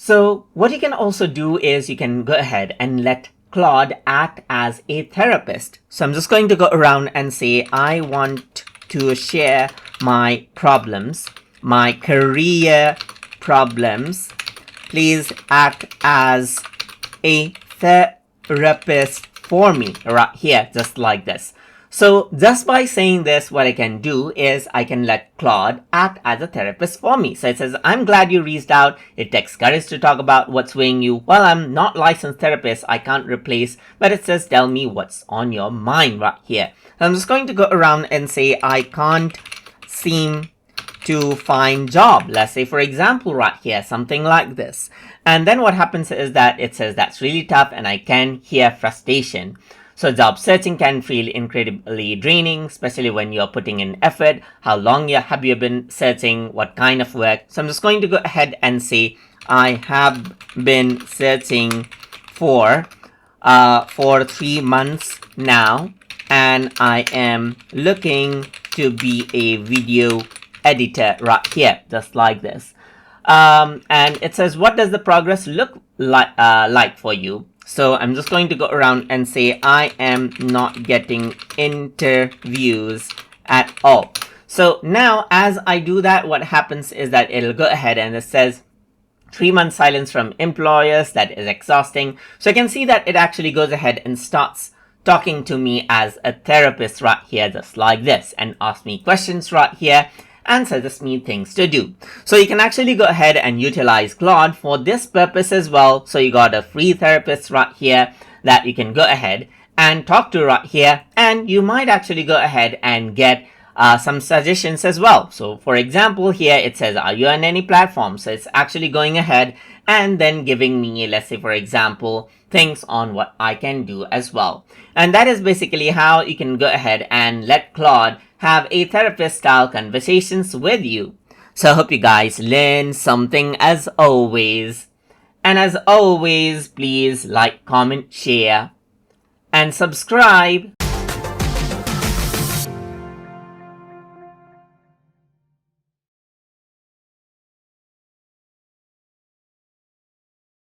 So what you can also do is you can go ahead and let Claude act as a therapist. So I'm just going to go around and say, I want to share my problems, my career problems. Please act as a therapist for me right here, just like this. So just by saying this, what I can do is I can let Claude act as a therapist for me. So it says, I'm glad you reached out. It takes courage to talk about what's weighing you. Well, I'm not licensed therapist. I can't replace, but it says, tell me what's on your mind right here. So I'm just going to go around and say, I can't seem to find job. Let's say, for example, right here, something like this. And then what happens is that it says that's really tough and I can hear frustration. So job searching can feel incredibly draining, especially when you're putting in effort. How long have you been searching? What kind of work? So I'm just going to go ahead and say, I have been searching for 3 months now, and I am looking to be a video editor right here, just like this. And it says, what does the progress look like for you? So I'm just going to go around and say, I am not getting interviews at all. So now as I do that, what happens is that it'll go ahead and it says 3 months silence from employers. That is exhausting. So I can see that it actually goes ahead and starts talking to me as a therapist right here, just like this, and asks me questions right here and suggests me things to do. So you can actually go ahead and utilize Claude for this purpose as well. So you got a free therapist right here that you can go ahead and talk to right here, and you might actually go ahead and get some suggestions as well. So for example, here it says, are you on any platform? So it's actually going ahead and then giving me, let's say for example, things on what I can do as well. And that is basically how you can go ahead and let Claude have a therapist style conversations with you. So I hope you guys learn something as always. And as always, please like, comment, share, and subscribe.